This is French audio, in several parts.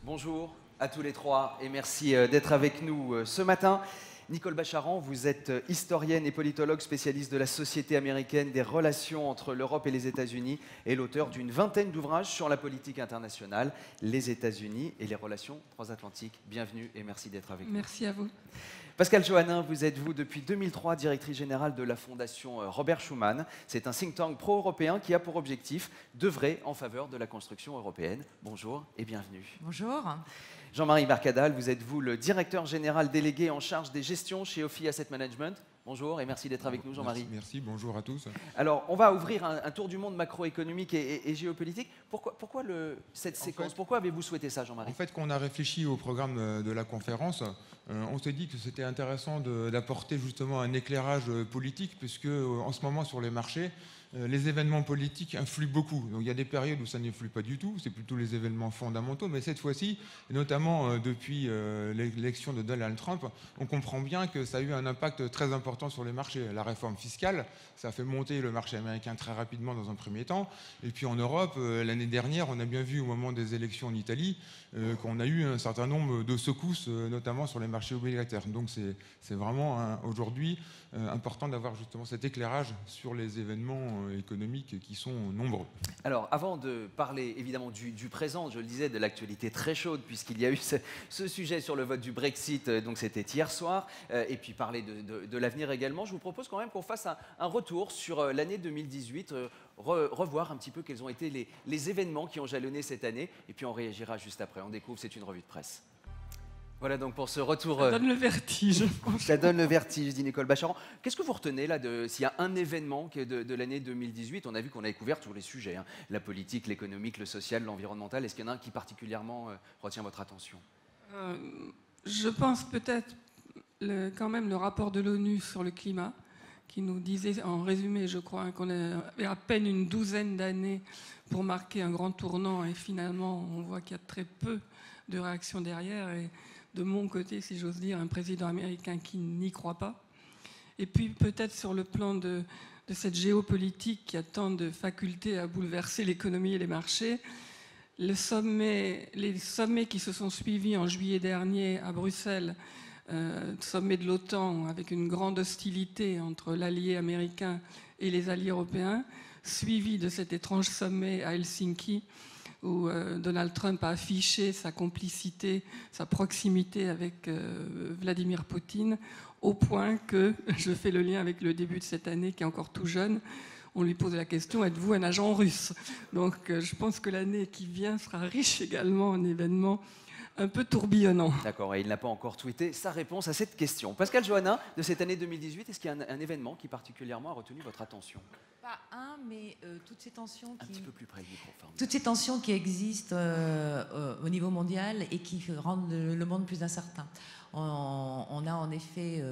Bonjour à tous les trois et merci d'être avec nous ce matin. Nicole Bacharan, vous êtes historienne et politologue spécialiste de la société américaine, des relations entre l'Europe et les États-Unis et l'auteur d'une vingtaine d'ouvrages sur la politique internationale, les États-Unis et les relations transatlantiques. Bienvenue et merci d'être avec nous. Merci à vous. Pascale Johannin, vous êtes depuis 2003 directrice générale de la Fondation Robert Schuman. C'est un think tank pro-européen qui a pour objectif d'œuvrer en faveur de la construction européenne. Bonjour et bienvenue. Bonjour. Jean-Marie Mercadal, vous êtes le directeur général délégué en charge des gestions chez Ophi Asset Management. Bonjour et merci d'être avec nous, Jean-Marie. Merci, bonjour à tous. Alors, on va ouvrir un tour du monde macroéconomique et géopolitique. Pourquoi cette séquence? Pourquoi avez-vous souhaité ça, Jean-Marie? En fait, quand on a réfléchi au programme de la conférence, on s'est dit que c'était intéressant d'apporter justement un éclairage politique, puisque en ce moment sur les marchés, les événements politiques influent beaucoup. Donc il y a des périodes où ça n'influe pas du tout, c'est plutôt les événements fondamentaux, mais cette fois-ci, notamment depuis l'élection de Donald Trump, on comprend bien que ça a eu un impact très important sur les marchés. La réforme fiscale, ça a fait monter le marché américain très rapidement dans un premier temps, et puis en Europe, l'année dernière, on a bien vu au moment des élections en Italie qu'on a eu un certain nombre de secousses, notamment sur les marchés obligataires. Donc c'est vraiment aujourd'hui important d'avoir justement cet éclairage sur les événements économiques qui sont nombreux. Alors, avant de parler évidemment du présent, je le disais, de l'actualité très chaude, puisqu'il y a eu ce sujet sur le vote du Brexit, donc c'était hier soir, et puis parler de l'avenir également, je vous propose quand même qu'on fasse un retour sur l'année 2018, revoir un petit peu quels ont été les événements qui ont jalonné cette année, et puis on réagira juste après. On découvre, c'est une revue de presse. Voilà donc pour ce retour. Ça donne le vertige. Ça donne le vertige, dit Nicole Bacharan. Qu'est-ce que vous retenez là s'il y a un événement de l'année 2018? On a vu qu'on avait couvert tous les sujets, hein, la politique, l'économique, le social, l'environnemental. Est-ce qu'il y en a un qui particulièrement retient votre attention? Je pense peut-être quand même le rapport de l'ONU sur le climat, qui nous disait en résumé, je crois, qu'on avait à peine une douzaine d'années pour marquer un grand tournant, et finalement on voit qu'il y a très peu de réactions derrière. Et de mon côté, si j'ose dire, un président américain qui n'y croit pas. Et puis peut-être sur le plan de cette géopolitique qui a tant de facultés à bouleverser l'économie et les marchés, les sommets qui se sont suivis en juillet dernier à Bruxelles, sommet de l'OTAN avec une grande hostilité entre l'allié américain et les alliés européens, suivi de cet étrange sommet à Helsinki, où Donald Trump a affiché sa complicité, sa proximité avec Vladimir Poutine, au point que, je fais le lien avec le début de cette année qui est encore tout jeune, on lui pose la question, êtes-vous un agent russe? Donc je pense que l'année qui vient sera riche également en événements un peu tourbillonnants. D'accord, et il n'a pas encore tweeté sa réponse à cette question. Pascale Johannin, de cette année 2018, est-ce qu'il y a un événement qui particulièrement a retenu votre attention? Pas un, mais toutes ces tensions Un petit peu plus près du micro. toutes ces tensions qui existent au niveau mondial et qui rendent le monde plus incertain. On a en effet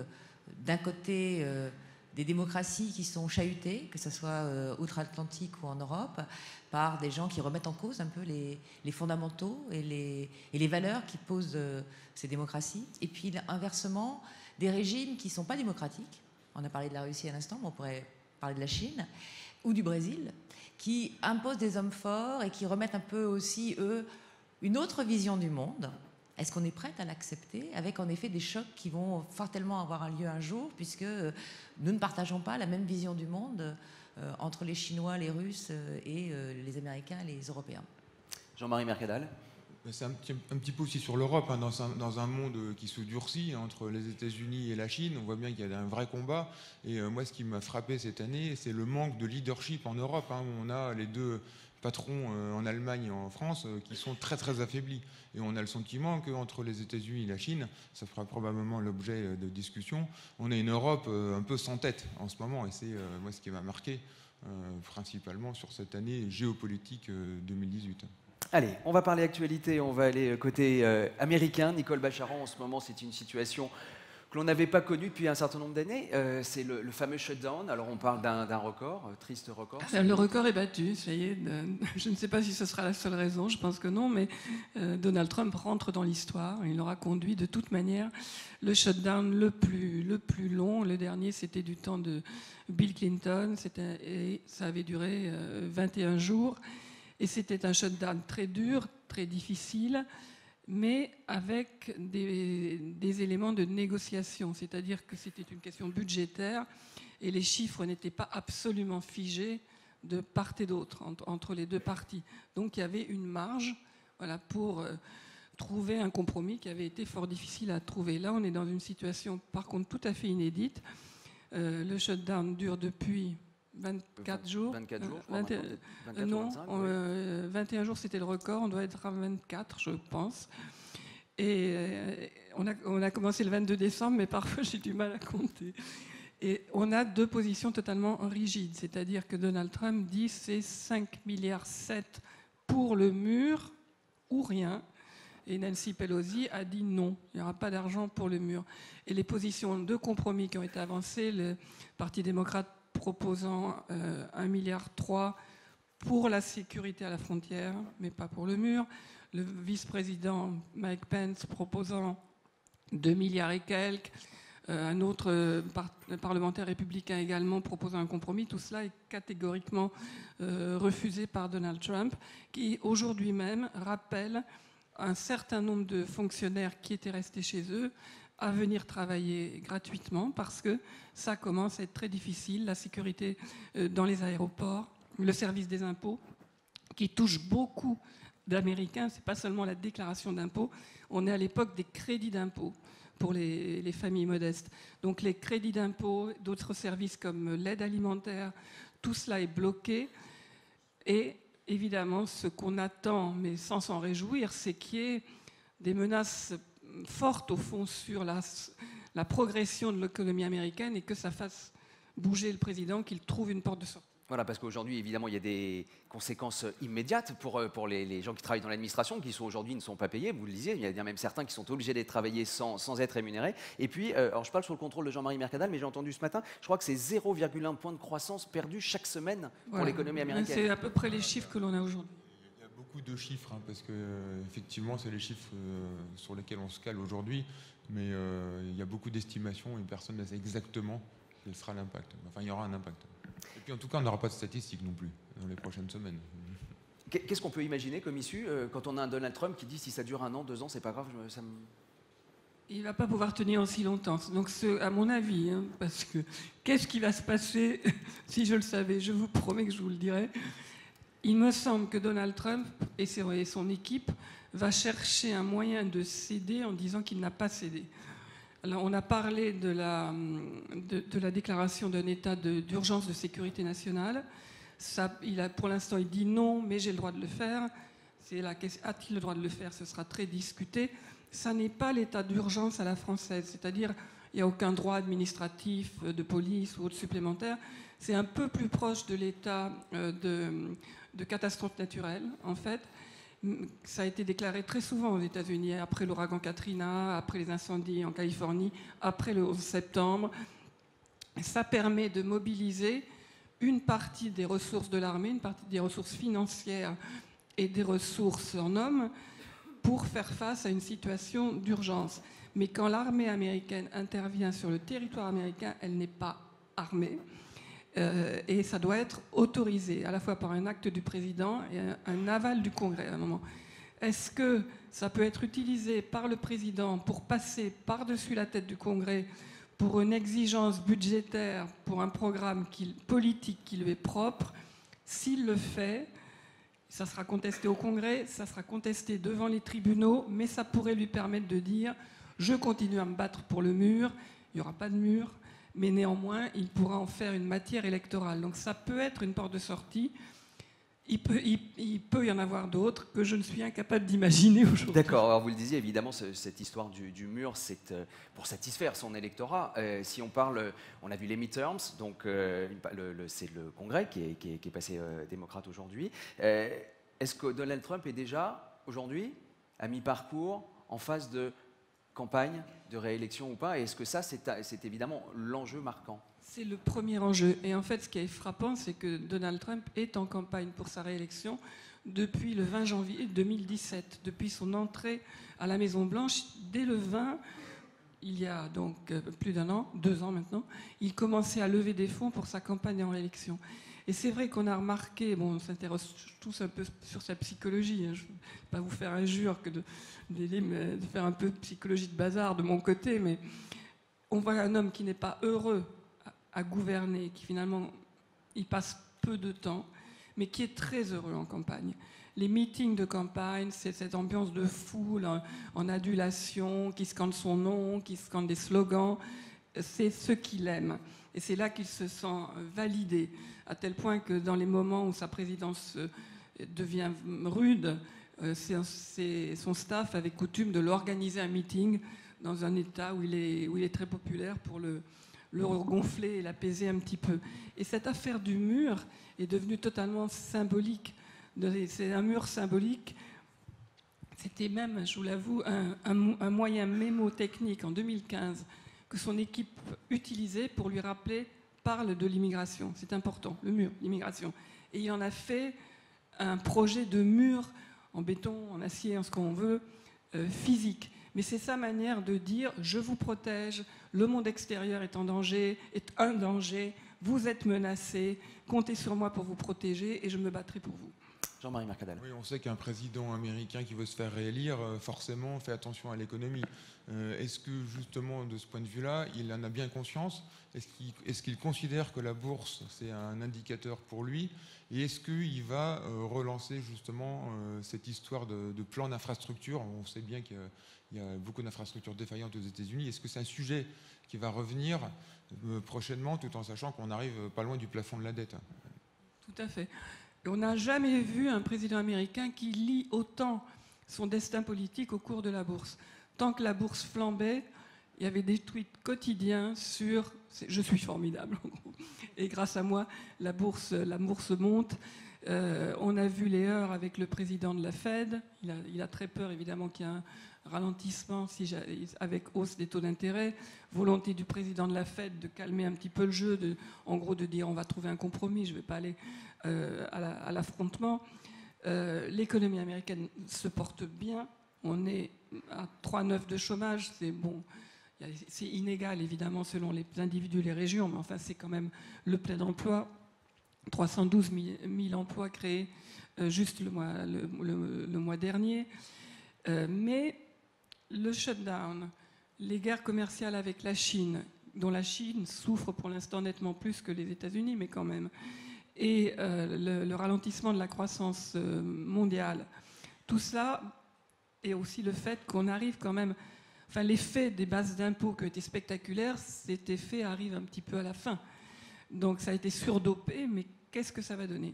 d'un côté des démocraties qui sont chahutées, que ce soit outre-Atlantique ou en Europe, par des gens qui remettent en cause un peu les fondamentaux et les valeurs qui posent ces démocraties. Et puis inversement, des régimes qui ne sont pas démocratiques. On a parlé de la Russie à l'instant, mais on pourrait parler de la Chine ou du Brésil, qui imposent des hommes forts et qui remettent un peu aussi, eux, une autre vision du monde. Est-ce qu'on est prête à l'accepter, avec en effet des chocs qui vont fortement avoir un lieu un jour, puisque nous ne partageons pas la même vision du monde entre les Chinois, les Russes et les Américains et les Européens. Jean-Marie Mercadal. C'est un petit peu aussi sur l'Europe, hein, dans un monde qui se durcit entre les États-Unis et la Chine. On voit bien qu'il y a un vrai combat. Et moi, ce qui m'a frappé cette année, c'est le manque de leadership en Europe, hein. On a les deux patrons en Allemagne et en France qui sont très très affaiblis. Et on a le sentiment qu'entre les États-Unis et la Chine, ça fera probablement l'objet de discussions, on a une Europe un peu sans tête en ce moment. Et c'est moi ce qui m'a marqué principalement sur cette année géopolitique 2018. Allez, on va parler actualité, on va aller côté américain. Nicole Bacharan, en ce moment, c'est une situation que l'on n'avait pas connue depuis un certain nombre d'années. C'est le fameux shutdown. Alors, on parle d'un record, triste record. Le record est battu, ça y est. Je ne sais pas si ce sera la seule raison, je pense que non, mais Donald Trump rentre dans l'histoire. Il aura conduit de toute manière le shutdown le plus long. Le dernier, c'était du temps de Bill Clinton, et ça avait duré 21 jours. Et c'était un shutdown très dur, très difficile, mais avec des éléments de négociation, c'est-à-dire que c'était une question budgétaire et les chiffres n'étaient pas absolument figés de part et d'autre, entre les deux parties. Donc il y avait une marge, voilà, pour trouver un compromis qui avait été fort difficile à trouver. Là, on est dans une situation, par contre, tout à fait inédite. Le shutdown dure depuis 24 jours. 24 jours, je crois, 24 non, 25, oui. 21 jours, c'était le record. On doit être à 24, je pense. Et on a commencé le 22 décembre, mais parfois, j'ai du mal à compter. Et on a deux positions totalement rigides. C'est-à-dire que Donald Trump dit c'est 5,7 milliards pour le mur ou rien. Et Nancy Pelosi a dit non, il n'y aura pas d'argent pour le mur. Et les positions de compromis qui ont été avancées, le Parti démocrate proposant 1,3 milliard pour la sécurité à la frontière, mais pas pour le mur. Le vice-président Mike Pence proposant 2 milliards et quelques. Un autre parlementaire républicain également proposant un compromis. Tout cela est catégoriquement refusé par Donald Trump, qui aujourd'hui même rappelle un certain nombre de fonctionnaires qui étaient restés chez eux à venir travailler gratuitement parce que ça commence à être très difficile, la sécurité dans les aéroports, le service des impôts, qui touche beaucoup d'Américains. Ce n'est pas seulement la déclaration d'impôts, on est à l'époque des crédits d'impôts pour les familles modestes. Donc les crédits d'impôts, d'autres services comme l'aide alimentaire, tout cela est bloqué. Et évidemment, ce qu'on attend, mais sans s'en réjouir, c'est qu'il y ait des menaces fortes, au fond, sur la progression de l'économie américaine et que ça fasse bouger le président, qu'il trouve une porte de sortie. Voilà, parce qu'aujourd'hui, évidemment, il y a des conséquences immédiates pour les gens qui travaillent dans l'administration, qui aujourd'hui ne sont pas payés, vous le disiez, il y a même certains qui sont obligés d'être travailler sans être rémunérés. Et puis, alors je parle sous le contrôle de Jean-Marie Mercadal, mais j'ai entendu ce matin, je crois que c'est 0,1 point de croissance perdu chaque semaine pour l'économie américaine. C'est à peu près les chiffres que l'on a aujourd'hui. Il y a beaucoup de chiffres, parce que effectivement, c'est les chiffres sur lesquels on se cale aujourd'hui, mais il y a beaucoup d'estimations et personne ne sait exactement quel sera l'impact. Enfin, il y aura un impact. Et puis en tout cas, on n'aura pas de statistiques non plus dans les prochaines semaines. Qu'est-ce qu'on peut imaginer comme issue quand on a un Donald Trump qui dit si ça dure 1 an, 2 ans, c'est pas grave, Il ne va pas pouvoir tenir aussi longtemps. Donc, à mon avis, parce que qu'est-ce qui va se passer si je le savais? Je vous promets que je vous le dirai. Il me semble que Donald Trump et son équipe va chercher un moyen de céder en disant qu'il n'a pas cédé. Alors, on a parlé de la déclaration d'un état d'urgence de sécurité nationale. Pour l'instant, il dit non, mais j'ai le droit de le faire. A-t-il le droit de le faire? Ce sera très discuté. Ça n'est pas l'état d'urgence à la française, c'est-à-dire il n'y a aucun droit administratif de police ou autre supplémentaire. C'est un peu plus proche de l'état de catastrophe naturelle, en fait. Ça a été déclaré très souvent aux États-Unis, après l'ouragan Katrina, après les incendies en Californie, après le 11 septembre. Ça permet de mobiliser une partie des ressources de l'armée, une partie des ressources financières et des ressources en hommes pour faire face à une situation d'urgence. Mais quand l'armée américaine intervient sur le territoire américain, elle n'est pas armée. Et ça doit être autorisé à la fois par un acte du président et un aval du Congrès à un moment. Est-ce que ça peut être utilisé par le président pour passer par-dessus la tête du Congrès pour une exigence budgétaire, pour un programme politique qui lui est propre? S'il le fait, ça sera contesté au Congrès, ça sera contesté devant les tribunaux, mais ça pourrait lui permettre de dire « je continue à me battre pour le mur », il n'y aura pas de mur, mais néanmoins, il pourra en faire une matière électorale. Donc ça peut être une porte de sortie. Il peut y en avoir d'autres que je ne suis incapable d'imaginer aujourd'hui. D'accord, alors vous le disiez, évidemment, cette histoire du mur, c'est pour satisfaire son électorat. Si on parle, on a vu les midterms, donc c'est le Congrès qui est passé démocrate aujourd'hui. Est-ce que Donald Trump est déjà, aujourd'hui, à mi-parcours, en phase de campagne de réélection ou pas? Et est-ce que ça, c'est évidemment l'enjeu marquant? C'est le premier enjeu. Et en fait, ce qui est frappant, c'est que Donald Trump est en campagne pour sa réélection depuis le 20 janvier 2017, depuis son entrée à la Maison-Blanche. Dès le 20, il y a donc plus d'1 an, 2 ans maintenant, il commençait à lever des fonds pour sa campagne en réélection. Et c'est vrai qu'on a remarqué, bon, on s'intéresse tous un peu sur sa psychologie, hein, je ne vais pas vous faire injure que de faire un peu de psychologie de bazar de mon côté, mais on voit un homme qui n'est pas heureux à gouverner, qui finalement, il passe peu de temps, mais qui est très heureux en campagne. Les meetings de campagne, c'est cette ambiance de foule en adulation, qui scande son nom, qui scande des slogans. C'est ce qu'il aime. Et c'est là qu'il se sent validé, à tel point que dans les moments où sa présidence devient rude, son staff avait coutume de l'organiser un meeting dans un État où il est très populaire pour le gonfler et l'apaiser un petit peu. Et cette affaire du mur est devenue totalement symbolique. C'est un mur symbolique. C'était même, je vous l'avoue, un moyen mémotechnique en 2015 que son équipe utilisait pour lui rappeler « parle de l'immigration ». C'est important, le mur, l'immigration. Et il en a fait un projet de mur en béton, en acier, en ce qu'on veut, physique. Mais c'est sa manière de dire « je vous protège, le monde extérieur est en danger, est un danger, vous êtes menacés, comptez sur moi pour vous protéger et je me battrai pour vous ». Jean-Marie Mercadal. Oui, on sait qu'un président américain qui veut se faire réélire, forcément, fait attention à l'économie. Est-ce que, justement, de ce point de vue-là, il en a bien conscience? Est-ce qu'il considère que la bourse, c'est un indicateur pour lui? Et est-ce qu'il va relancer, justement, cette histoire de plan d'infrastructure? On sait bien qu'il y a beaucoup d'infrastructures défaillantes aux États-Unis. Est-ce que c'est un sujet qui va revenir prochainement, tout en sachant qu'on arrive pas loin du plafond de la dette? Tout à fait. Et on n'a jamais vu un président américain qui lie autant son destin politique au cours de la bourse. Tant que la bourse flambait, il y avait des tweets quotidiens sur « je suis formidable ». Et grâce à moi, la bourse monte. On a vu les heurts avec le président de la Fed. Il a très peur, évidemment, qu'il y ait un ralentissement avec hausse des taux d'intérêt. Volonté du président de la Fed de calmer un petit peu le jeu, en gros de dire on va trouver un compromis, je ne vais pas aller à l'affrontement. L'économie américaine se porte bien. On est à 3,9 de chômage. C'est bon. C'est inégal, évidemment, selon les individus et les régions, mais enfin, c'est quand même le plein emploi. 312 000 emplois créés juste le mois dernier. Mais le shutdown, les guerres commerciales avec la Chine, dont la Chine souffre pour l'instant nettement plus que les États-Unis, mais quand même, et le ralentissement de la croissance mondiale, tout ça, et aussi le fait qu'on arrive quand même... Enfin, l'effet des bases d'impôts qui était spectaculaire, cet effet arrive un petit peu à la fin. Donc ça a été surdopé, mais qu'est-ce que ça va donner?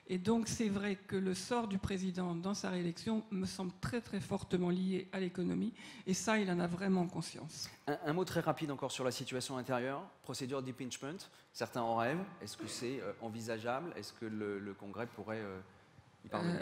Et donc c'est vrai que le sort du président dans sa réélection me semble très très fortement lié à l'économie, et ça, il en a vraiment conscience. Un mot très rapide encore sur la situation intérieure, procédure d'impeachment, certains en rêvent, est-ce que c'est envisageable? Est-ce que le Congrès pourrait y parvenir?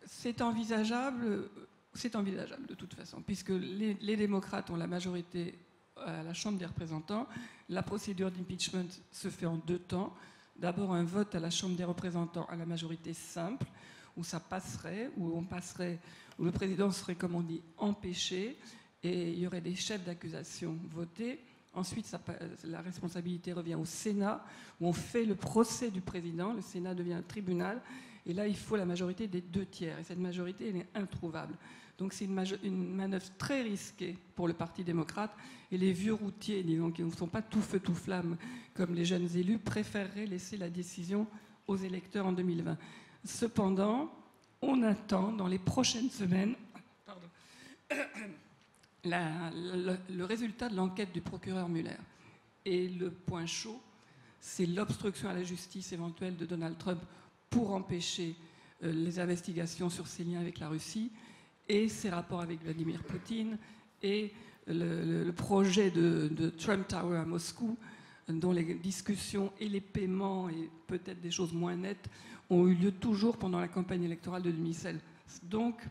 C'est envisageable de toute façon, puisque les démocrates ont la majorité à la Chambre des représentants. La procédure d'impeachment se fait en 2 temps. D'abord un vote à la Chambre des représentants à la majorité simple, où ça passerait, où le président serait, comme on dit, empêché, et il y aurait des chefs d'accusation votés. Ensuite, la responsabilité revient au Sénat, où on fait le procès du président. Le Sénat devient un tribunal, et là, il faut la majorité des 2/3. Et cette majorité, elle est introuvable. Donc c'est une manœuvre très risquée pour le Parti démocrate. Et les vieux routiers, disons, qui ne sont pas tout feu tout flamme comme les jeunes élus, préféreraient laisser la décision aux électeurs en 2020. Cependant, on attend dans les prochaines semaines le résultat de l'enquête du procureur Mueller. Et le point chaud, c'est l'obstruction à la justice éventuelle de Donald Trump pour empêcher les investigations sur ses liens avec la Russie et ses rapports avec Vladimir Poutine et le projet de Trump Tower à Moscou, dont les discussions et les paiements et peut-être des choses moins nettes ont eu lieu toujours pendant la campagne électorale de 2016. Donc,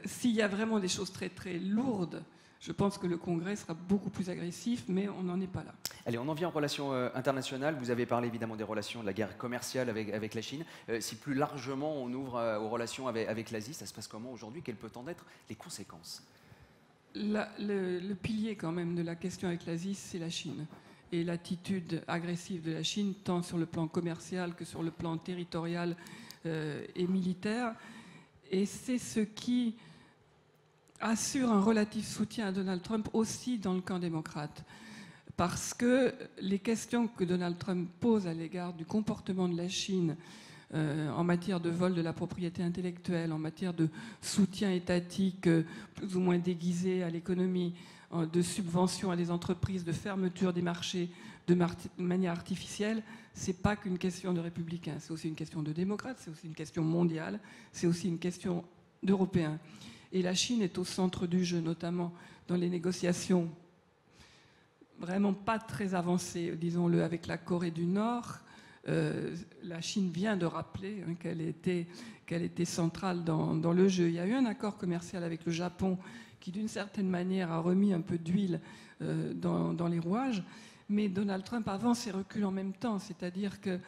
s'il y a vraiment des choses très très lourdes, je pense que le Congrès sera beaucoup plus agressif, mais on n'en est pas là. Allez, on en vient aux relations internationales. Vous avez parlé évidemment des relations, de la guerre commerciale avec la Chine. Si plus largement on ouvre aux relations avec l'Asie, ça se passe comment aujourd'hui? Quelles peuvent en être les conséquences? Le pilier quand même de la question avec l'Asie, c'est la Chine. et l'attitude agressive de la Chine, tant sur le plan commercial que sur le plan territorial et militaire. Et c'est ce qui assure un relatif soutien à Donald Trump aussi dans le camp démocrate. Parce que les questions que Donald Trump pose à l'égard du comportement de la Chine en matière de vol de la propriété intellectuelle, en matière de soutien étatique plus ou moins déguisé à l'économie, de subvention à des entreprises, de fermeture des marchés de manière artificielle, c'est pas qu'une question de républicains, c'est aussi une question de démocrates, c'est aussi une question mondiale, c'est aussi une question d'Européens. Et la Chine est au centre du jeu, notamment dans les négociations vraiment pas très avancées, disons-le, avec la Corée du Nord. La Chine vient de rappeler qu'elle était centrale dans le jeu. Il y a eu un accord commercial avec le Japon qui, d'une certaine manière, a remis un peu d'huile dans les rouages. Mais Donald Trump avance et recule en même temps, c'est-à-dire que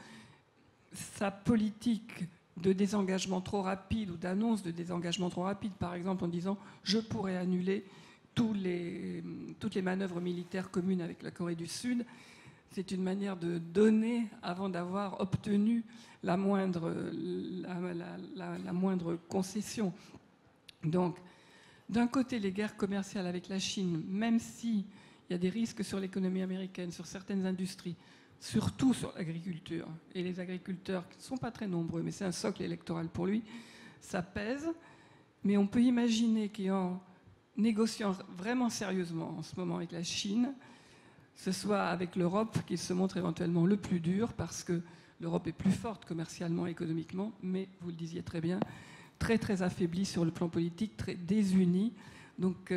sa politique de désengagement trop rapide ou d'annonce de désengagement trop rapide, par exemple en disant « je pourrais annuler toutes les manœuvres militaires communes avec la Corée du Sud », c'est une manière de donner avant d'avoir obtenu la moindre concession. Donc, d'un côté, les guerres commerciales avec la Chine, même s'il y a des risques sur l'économie américaine, sur certaines industries, surtout sur l'agriculture, et les agriculteurs qui ne sont pas très nombreux, mais c'est un socle électoral pour lui, ça pèse. Mais on peut imaginer qu'en négociant vraiment sérieusement en ce moment avec la Chine, ce soit avec l'Europe qu'il se montre éventuellement le plus dur, parce que l'Europe est plus forte commercialement, économiquement, mais, vous le disiez très bien, très très affaiblie sur le plan politique, très désunie. Donc,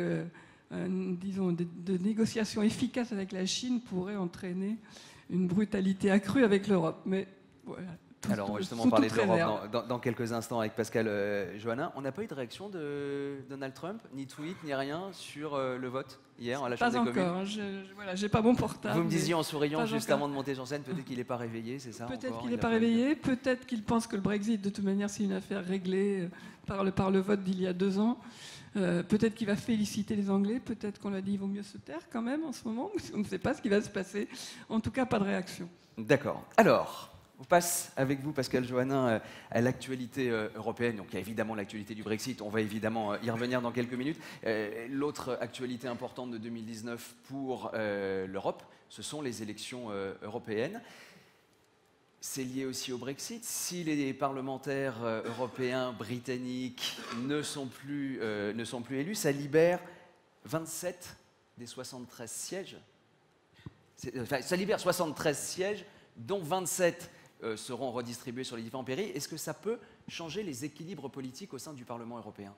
disons, de négociations efficaces avec la Chine pourraient entraîner une brutalité accrue avec l'Europe. Mais voilà. Alors, on va justement parler de l'Europe dans quelques instants avec Pascal Joannin. On n'a pas eu de réaction de Donald Trump, ni tweet, ni rien sur le vote hier à la Chambre des communes. Pas encore. Voilà, j'ai pas mon portable. Vous me disiez en souriant juste avant de monter sur scène, peut-être qu'il n'est pas réveillé, c'est ça? Peut-être qu'il n'est pas réveillé, peut-être qu'il pense que le Brexit, de toute manière, c'est une affaire réglée par le vote d'il y a 2 ans. Peut-être qu'il va féliciter les Anglais, peut-être qu'on lui a dit qu'il vaut mieux se taire quand même en ce moment. On ne sait pas ce qui va se passer. En tout cas, pas de réaction. D'accord. Alors, on passe avec vous, Pascal Joannin, à l'actualité européenne. Donc, il y a évidemment l'actualité du Brexit. On va évidemment y revenir dans quelques minutes. L'autre actualité importante de 2019 pour l'Europe, ce sont les élections européennes. C'est lié aussi au Brexit. Si les parlementaires européens, britanniques ne sont plus élus, ça libère 27 des 73 sièges. Ça libère 73 sièges, dont 27 seront redistribués sur les différents pays. Est-ce que ça peut changer les équilibres politiques au sein du Parlement européen?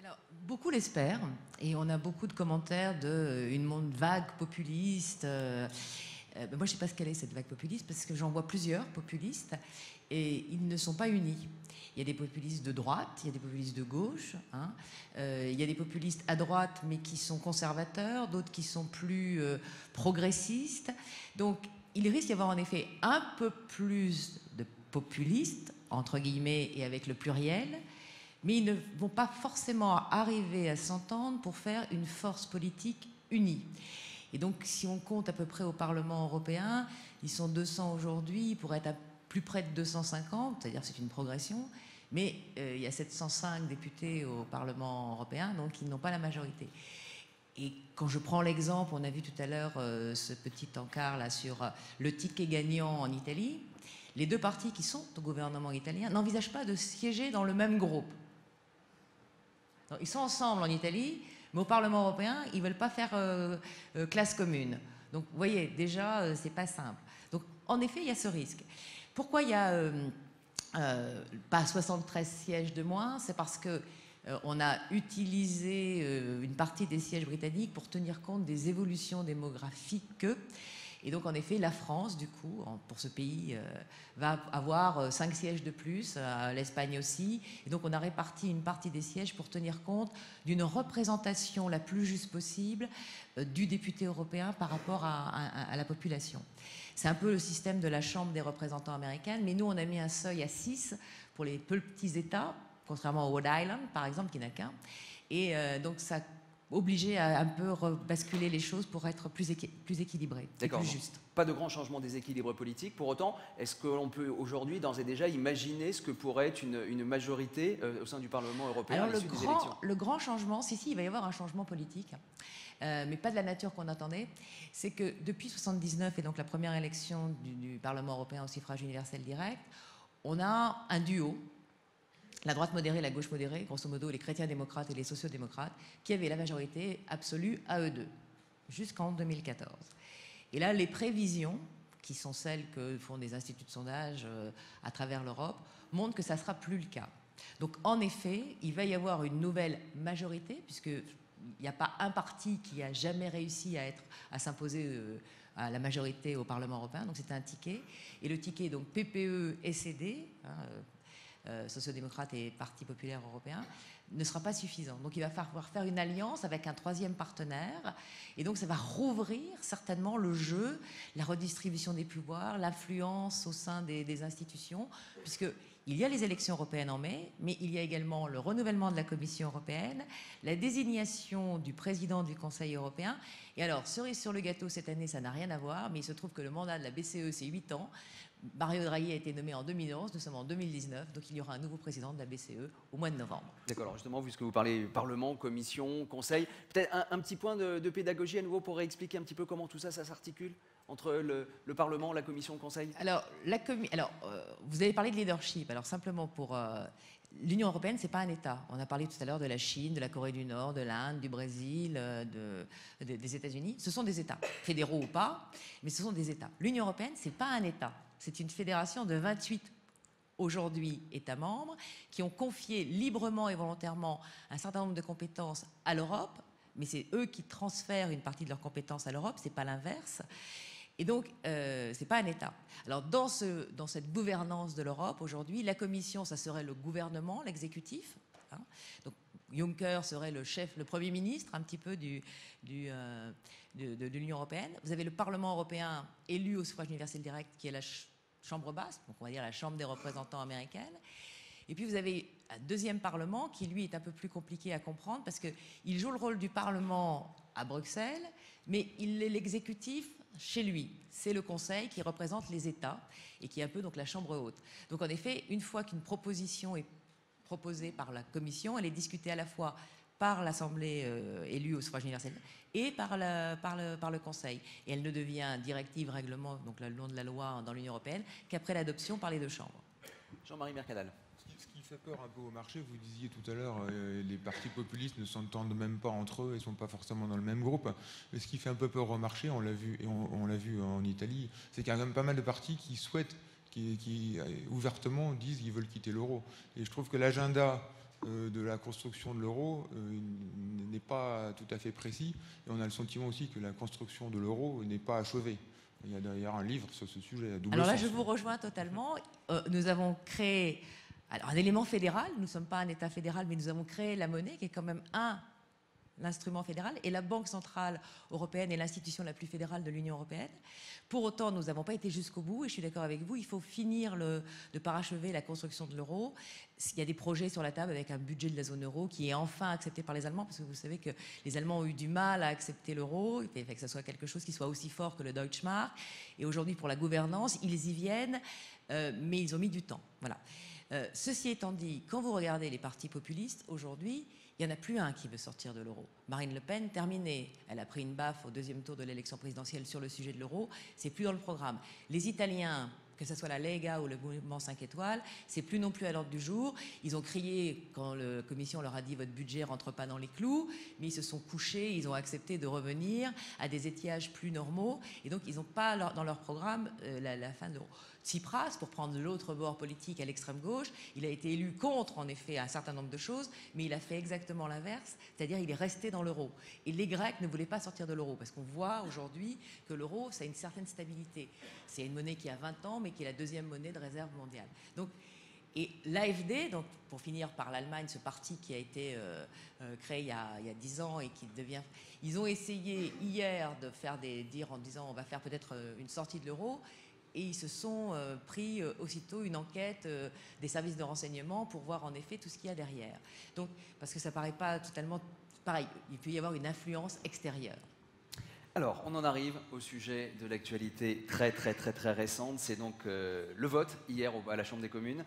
Alors, beaucoup l'espèrent, et on a beaucoup de commentaires d'une vague populiste. Moi, je ne sais pas ce qu'elle est, cette vague populiste, parce que j'en vois plusieurs populistes, et ils ne sont pas unis. Il y a des populistes de droite, il y a des populistes de gauche, il y a des populistes à droite, mais qui sont conservateurs, d'autres qui sont plus progressistes. Donc, il risque d'y avoir en effet un peu plus de populistes, entre guillemets, et avec le pluriel, mais ils ne vont pas forcément arriver à s'entendre pour faire une force politique unie. Et donc, si on compte à peu près au Parlement européen, ils sont 200 aujourd'hui, ils pourraient être à plus près de 250, c'est-à-dire c'est une progression, mais il y a 705 députés au Parlement européen, donc ils n'ont pas la majorité. Et quand je prends l'exemple, on a vu tout à l'heure ce petit encart là sur le ticket gagnant en Italie, les 2 partis qui sont au gouvernement italien n'envisagent pas de siéger dans le même groupe. Donc, ils sont ensemble en Italie, mais au Parlement européen, ils ne veulent pas faire classe commune. Donc, vous voyez, déjà, c'est pas simple. Donc, en effet, il y a ce risque. Pourquoi il y a pas 73 sièges de moins? C'est parce que on a utilisé une partie des sièges britanniques pour tenir compte des évolutions démographiques. Et donc, en effet, la France, du coup, pour ce pays, va avoir 5 sièges de plus, l'Espagne aussi. Et donc, on a réparti une partie des sièges pour tenir compte d'une représentation la plus juste possible du député européen par rapport à la population. C'est un peu le système de la Chambre des représentants américaine, mais nous, on a mis un seuil à 6 pour les petits États, contrairement au Rhode Island, par exemple, qui n'a qu'un. Et donc, ça obligé à un peu basculer les choses pour être plus équilibré, plus juste. Pas de grand changement des équilibres politiques. Pour autant, est-ce que l'on peut aujourd'hui, d'ores et déjà, imaginer ce que pourrait être une majorité au sein du Parlement européen à l'issue des élections ? Le grand changement, si, il va y avoir un changement politique, mais pas de la nature qu'on attendait. C'est que depuis 1979, et donc la première élection du Parlement européen au suffrage universel direct, on a un duo, la droite modérée et la gauche modérée, grosso modo les chrétiens démocrates et les sociaux-démocrates, qui avaient la majorité absolue à eux deux, jusqu'en 2014. Et là, les prévisions, qui sont celles que font des instituts de sondage à travers l'Europe, montrent que ça ne sera plus le cas. Donc en effet, il va y avoir une nouvelle majorité, puisqu'il n'y a pas un parti qui a jamais réussi à s'imposer à la majorité au Parlement européen, donc c'est un ticket. Et le ticket, donc PPE, SED, sociaux-démocrates et Parti populaire européen, ne sera pas suffisant. Donc il va falloir faire une alliance avec un troisième partenaire, et donc ça va rouvrir certainement le jeu, la redistribution des pouvoirs, l'influence au sein des institutions, puisque il y a les élections européennes en mai, mais il y a également le renouvellement de la Commission européenne, la désignation du président du Conseil européen. Et alors, cerise sur le gâteau, cette année, ça n'a rien à voir, mais il se trouve que le mandat de la BCE, c'est 8 ans. Mario Draghi a été nommé en 2011, nous sommes en 2019, donc il y aura un nouveau président de la BCE au mois de novembre. D'accord, alors justement, puisque vous parlez Parlement, Commission, Conseil, peut-être un petit point de pédagogie à nouveau pour expliquer un petit peu comment tout ça s'articule entre le Parlement, la Commission, le Conseil. Alors, vous avez parlé de leadership. Alors simplement pour l'Union européenne, c'est pas un État. On a parlé tout à l'heure de la Chine, de la Corée du Nord, de l'Inde, du Brésil, des États-Unis. Ce sont des États, fédéraux ou pas, mais ce sont des États. L'Union européenne, c'est pas un État. C'est une fédération de 28 aujourd'hui États membres qui ont confié librement et volontairement un certain nombre de compétences à l'Europe, mais c'est eux qui transfèrent une partie de leurs compétences à l'Europe, c'est pas l'inverse. Et donc, c'est pas un État. Alors, dans cette gouvernance de l'Europe, aujourd'hui, la Commission, ça serait le gouvernement, l'exécutif. Hein. Donc, Juncker serait le Premier ministre, un petit peu de l'Union européenne. Vous avez le Parlement européen élu au suffrage universel direct, qui est la chambre basse, donc on va dire la Chambre des représentants américaine. Et puis, vous avez un deuxième Parlement, qui, lui, est un peu plus compliqué à comprendre, parce qu'il joue le rôle du Parlement à Bruxelles, mais il est l'exécutif chez lui. C'est le Conseil qui représente les États et qui est un peu donc la chambre haute. Donc en effet, une fois qu'une proposition est proposée par la Commission, elle est discutée à la fois par l'Assemblée élue au suffrage universel et par le Conseil. Et elle ne devient directive, règlement, donc le nom de la loi dans l'Union européenne, qu'après l'adoption par les deux chambres. Jean-Marie Mercadal. Ce qui fait peur un peu au marché, vous disiez tout à l'heure, les partis populistes ne s'entendent même pas entre eux et ne sont pas forcément dans le même groupe. Mais ce qui fait un peu peur au marché, on l'a vu, et on l'a vu en Italie, c'est qu'il y a quand même pas mal de partis qui souhaitent, qui ouvertement disent qu'ils veulent quitter l'euro. Et je trouve que l'agenda de la construction de l'euro n'est pas tout à fait précis. Et on a le sentiment aussi que la construction de l'euro n'est pas achevée. Il y a d'ailleurs un livre sur ce sujet à double Alors là, sens. je vous rejoins totalement. Nous avons créé un élément fédéral. Nous ne sommes pas un État fédéral, mais nous avons créé la monnaie, qui est quand même l'instrument fédéral, et la Banque centrale européenne est l'institution la plus fédérale de l'Union européenne. Pour autant, nous n'avons pas été jusqu'au bout, et je suis d'accord avec vous, il faut finir de parachever la construction de l'euro. Il y a des projets sur la table avec un budget de la zone euro qui est enfin accepté par les Allemands, parce que vous savez que les Allemands ont eu du mal à accepter l'euro, il fallait que ce soit quelque chose qui soit aussi fort que le Deutschmark. Et aujourd'hui, pour la gouvernance, ils y viennent, mais ils ont mis du temps. Voilà. Ceci étant dit, quand vous regardez les partis populistes, aujourd'hui, il n'y en a plus un qui veut sortir de l'euro. Marine Le Pen, terminée. Elle a pris une baffe au deuxième tour de l'élection présidentielle sur le sujet de l'euro. C'est plus dans le programme. Les Italiens, que ce soit la Lega ou le mouvement 5 étoiles, c'est plus non plus à l'ordre du jour. Ils ont crié quand la Commission leur a dit votre budget rentre pas dans les clous, mais ils se sont couchés, ils ont accepté de revenir à des étiages plus normaux, et donc ils n'ont pas dans leur programme la fin de l'euro. Tsipras, pour prendre l'autre bord politique à l'extrême gauche, il a été élu contre, en effet, un certain nombre de choses, mais il a fait exactement l'inverse, c'est-à-dire il est resté dans l'euro. Et les Grecs ne voulaient pas sortir de l'euro, parce qu'on voit aujourd'hui que l'euro, ça a une certaine stabilité. C'est une monnaie qui a 20 ans, mais qui est la deuxième monnaie de réserve mondiale. Donc, et l'AfD, donc pour finir par l'Allemagne, ce parti qui a été créé il y a 10 ans et qui devient... Ils ont essayé hier de faire dire en disant on va faire peut-être une sortie de l'euro, et ils se sont pris aussitôt une enquête des services de renseignement pour voir en effet tout ce qu'il y a derrière. Donc, parce que ça ne paraît pas totalement pareil, il peut y avoir une influence extérieure. Alors, on en arrive au sujet de l'actualité très récente. C'est donc le vote hier à la Chambre des communes.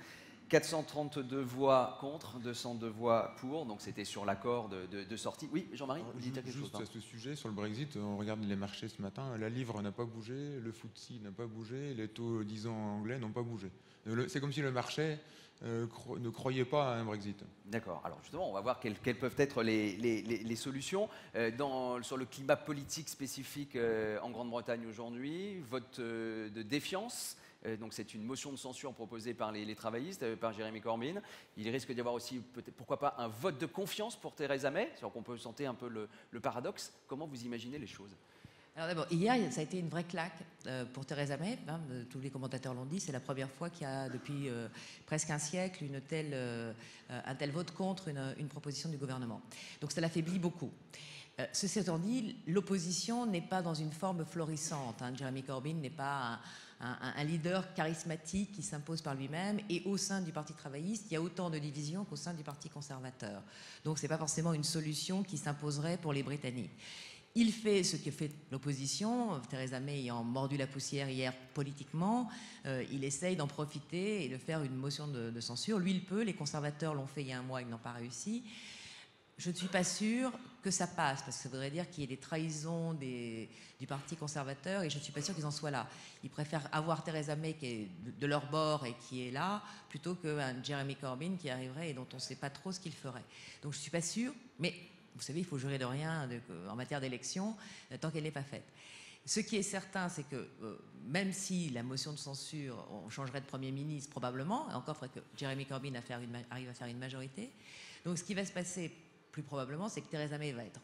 432 voix contre, 202 voix pour, donc c'était sur l'accord de sortie. Oui, Jean-Marie, vous dites quelque chose? Juste à ce sujet, sur le Brexit, on regarde les marchés ce matin, la livre n'a pas bougé, le FTSE n'a pas bougé, les taux 10 ans anglais n'ont pas bougé. C'est comme si le marché ne croyait pas à un Brexit. D'accord. Alors justement, on va voir quelles peuvent être les solutions. Sur le climat politique spécifique en Grande-Bretagne aujourd'hui, vote de défiance. Donc c'est une motion de censure proposée par les travaillistes, par Jeremy Corbyn. Il risque d'y avoir aussi, pourquoi pas, un vote de confiance pour Theresa May. C'est-à-dire qu'on peut sentir un peu le paradoxe. Comment vous imaginez les choses? Alors d'abord, hier, ça a été une vraie claque pour Theresa May. Hein, tous les commentateurs l'ont dit, c'est la première fois qu'il y a depuis presque un siècle un tel vote contre une proposition du gouvernement. Donc ça l'affaiblit beaucoup. Ceci étant dit, l'opposition n'est pas dans une forme florissante. Hein. Jeremy Corbyn n'est pas un leader charismatique qui s'impose par lui-même, et au sein du Parti travailliste, il y a autant de divisions qu'au sein du Parti conservateur. Donc ce n'est pas forcément une solution qui s'imposerait pour les Britanniques. Il fait ce que fait l'opposition, Theresa May ayant mordu la poussière hier politiquement, il essaye d'en profiter et de faire une motion de censure. Lui, il peut, les conservateurs l'ont fait il y a un mois, ils n'ont pas réussi. Je ne suis pas sûre que ça passe, parce que ça voudrait dire qu'il y ait des trahisons du Parti conservateur, et je ne suis pas sûre qu'ils en soient là. Ils préfèrent avoir Theresa May qui est de leur bord et qui est là, plutôt qu'un Jeremy Corbyn qui arriverait et dont on ne sait pas trop ce qu'il ferait. Donc je ne suis pas sûre, mais vous savez, il faut jurer de rien en matière d'élection tant qu'elle n'est pas faite. Ce qui est certain, c'est que même si la motion de censure, on changerait de Premier ministre probablement, encore il faudrait que Jeremy Corbyn arrive à faire une majorité. Donc ce qui va se passer plus probablement, c'est que Theresa May va être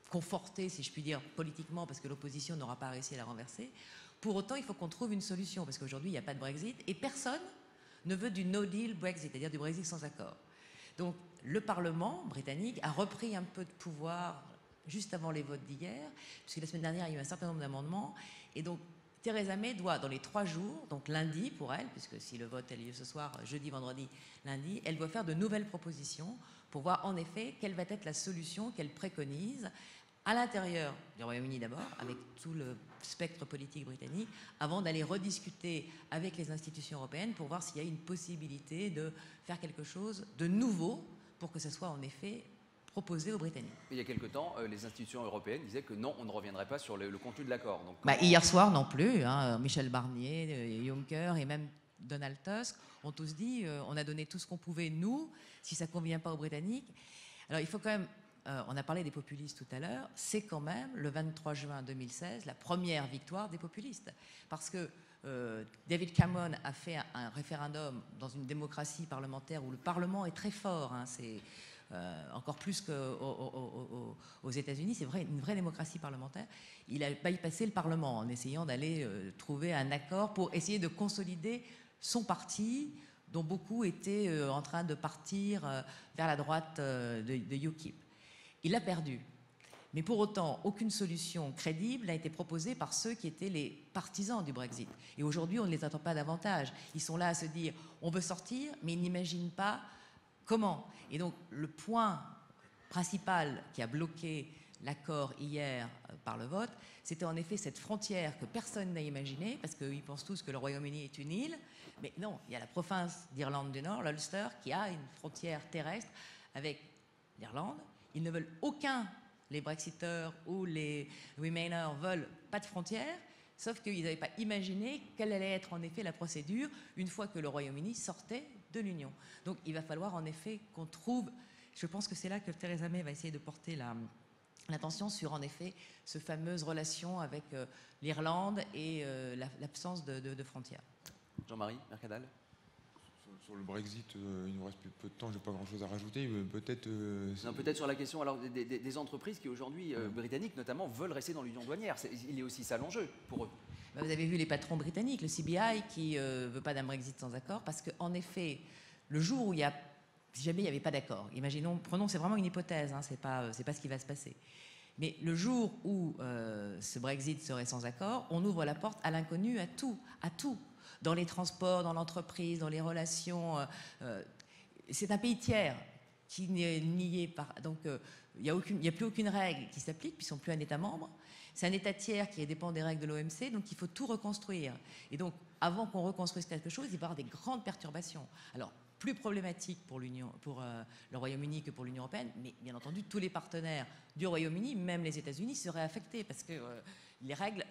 confortée, si je puis dire, politiquement, parce que l'opposition n'aura pas réussi à la renverser. Pour autant, il faut qu'on trouve une solution, parce qu'aujourd'hui, il n'y a pas de Brexit, et personne ne veut du no deal Brexit, c'est-à-dire du Brexit sans accord. Donc le Parlement britannique a repris un peu de pouvoir juste avant les votes d'hier, puisque la semaine dernière, il y a eu un certain nombre d'amendements, et donc Theresa May doit, dans les 3 jours, donc lundi pour elle, puisque si le vote a lieu ce soir, jeudi, vendredi, lundi, elle doit faire de nouvelles propositions pour voir en effet quelle va être la solution qu'elle préconise à l'intérieur du Royaume-Uni d'abord, avec tout le spectre politique britannique, avant d'aller rediscuter avec les institutions européennes pour voir s'il y a une possibilité de faire quelque chose de nouveau pour que ce soit en effet proposé aux Britanniques. Il y a quelque temps, les institutions européennes disaient que non, on ne reviendrait pas sur le contenu de l'accord. Hier soir non plus, hein, Michel Barnier, Juncker et même Donald Tusk ont tous dit on a donné tout ce qu'on pouvait, nous, si ça ne convient pas aux Britanniques. Alors il faut quand même, on a parlé des populistes tout à l'heure, c'est quand même le 23 juin 2016 la première victoire des populistes. Parce que David Cameron a fait un référendum dans une démocratie parlementaire où le Parlement est très fort, hein, c'est encore plus qu'aux États-Unis, c'est vrai, une vraie démocratie parlementaire. Il a bypassé le Parlement en essayant d'aller trouver un accord pour essayer de consolider son parti, dont beaucoup étaient en train de partir vers la droite de UKIP. Il a perdu. Mais pour autant, aucune solution crédible n'a été proposée par ceux qui étaient les partisans du Brexit. Et aujourd'hui, on ne les attend pas davantage. Ils sont là à se dire, on veut sortir, mais ils n'imaginent pas comment. Et donc, le point principal qui a bloqué l'accord hier par le vote, c'était en effet cette frontière que personne n'a imaginée, parce qu'ils pensent tous que le Royaume-Uni est une île. Mais non, il y a la province d'Irlande du Nord, l'Ulster, qui a une frontière terrestre avec l'Irlande. Ils ne veulent aucun, les Brexiteurs ou les Remainers veulent pas de frontière, sauf qu'ils n'avaient pas imaginé quelle allait être en effet la procédure une fois que le Royaume-Uni sortait de l'Union. Donc il va falloir en effet qu'on trouve, je pense que c'est là que Theresa May va essayer de porter l'attention sur en effet cette fameuse relation avec l'Irlande et l'absence de frontières. Jean-Marie Mercadal. Sur le Brexit, il nous reste plus peu de temps, je n'ai pas grand-chose à rajouter. Peut-être sur la question alors, des entreprises qui aujourd'hui, britanniques notamment, veulent rester dans l'union douanière. Il est aussi ça l'enjeu pour eux. Vous avez vu les patrons britanniques, le CBI, qui ne veut pas d'un Brexit sans accord, parce qu'en effet, le jour où si jamais il n'y avait pas d'accord, c'est vraiment une hypothèse, hein, c'est pas ce qui va se passer. Mais le jour où ce Brexit serait sans accord, on ouvre la porte à l'inconnu, à tout. Dans les transports, dans l'entreprise, dans les relations. C'est un pays tiers. qui n'est nié par... Donc, il n'y a plus aucune règle qui s'applique, puisqu'ils ne sont plus un État membre. C'est un État tiers qui dépend des règles de l'OMC, donc il faut tout reconstruire. Et donc, avant qu'on reconstruise quelque chose, il va y avoir des grandes perturbations. Alors, plus problématique pour le Royaume-Uni que pour l'Union européenne, mais bien entendu, tous les partenaires du Royaume-Uni, même les États-Unis, seraient affectés, parce que les règles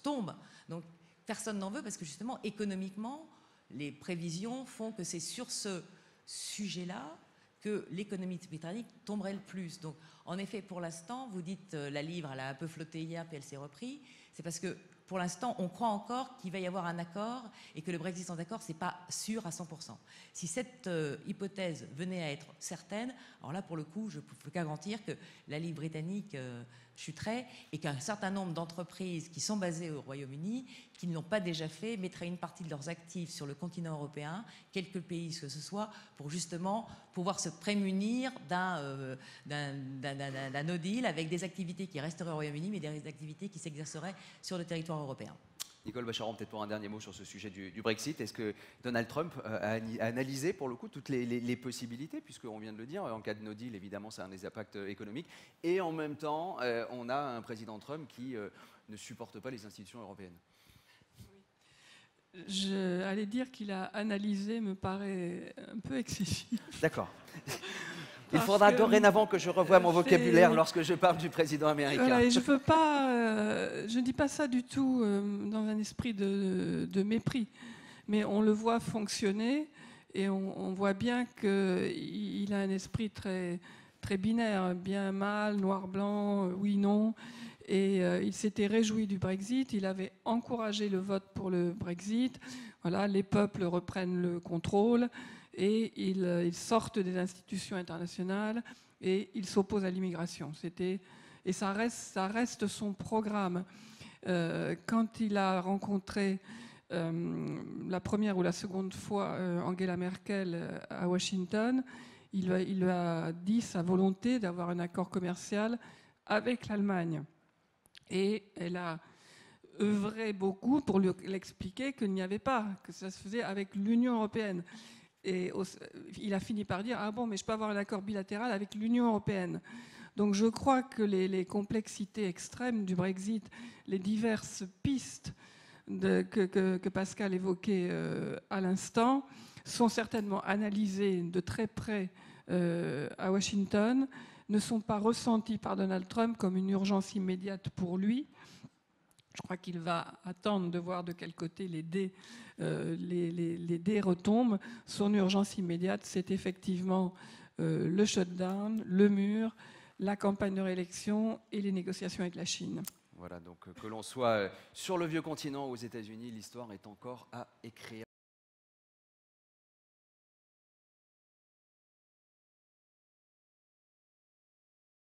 tombent. Donc, personne n'en veut, parce que justement, économiquement, les prévisions font que c'est sur ce sujet-là que l'économie britannique tomberait le plus. Donc, en effet, pour l'instant, vous dites la livre, elle a un peu flotté hier, puis elle s'est reprise. C'est parce que, pour l'instant, on croit encore qu'il va y avoir un accord et que le Brexit sans accord, ce n'est pas sûr à 100%. Si cette hypothèse venait à être certaine, alors là, pour le coup, je peux garantir que la livre britannique chuterait et qu'un certain nombre d'entreprises qui sont basées au Royaume-Uni, qui ne l'ont pas déjà fait, mettraient une partie de leurs actifs sur le continent européen, quelques pays que ce soit, pour justement pouvoir se prémunir d'un no deal avec des activités qui resteraient au Royaume-Uni, mais des activités qui s'exerceraient sur le territoire européen. Nicole Bacharon, peut-être pour un dernier mot sur ce sujet du Brexit. Est-ce que Donald Trump a analysé pour le coup toutes les possibilités, puisqu'on vient de le dire, en cas de no deal, évidemment, ça a des impacts économiques, et en même temps, on a un président Trump qui ne supporte pas les institutions européennes. Allais dire qu'il a analysé me paraît un peu excessif. D'accord. Il faudra dorénavant que je revoie mon vocabulaire lorsque je parle du président américain. Voilà, et je ne dis pas ça du tout dans un esprit de mépris, mais on le voit fonctionner et on voit bien qu'il a un esprit très, très binaire, bien, mal, noir, blanc, oui, non. Et il s'était réjoui du Brexit, il avait encouragé le vote pour le Brexit. Voilà, les peuples reprennent le contrôle et ils sortent des institutions internationales et ils s'opposent à l'immigration. Et ça reste son programme. Quand il a rencontré la première ou la seconde fois Angela Merkel à Washington, il lui a dit sa volonté d'avoir un accord commercial avec l'Allemagne. Et elle a œuvré beaucoup pour lui expliquer qu'il n'y avait pas, que ça se faisait avec l'Union européenne. Et il a fini par dire « Ah bon, mais je peux avoir un accord bilatéral avec l'Union européenne ». Donc je crois que les complexités extrêmes du Brexit, les diverses pistes que Pascal évoquait à l'instant, sont certainement analysées de très près à Washington, ne sont pas ressentis par Donald Trump comme une urgence immédiate pour lui. Je crois qu'il va attendre de voir de quel côté les dés retombent. Son urgence immédiate, c'est effectivement le shutdown, le mur, la campagne de réélection et les négociations avec la Chine. Voilà, donc que l'on soit sur le vieux continent ou aux États-Unis, l'histoire est encore à écrire.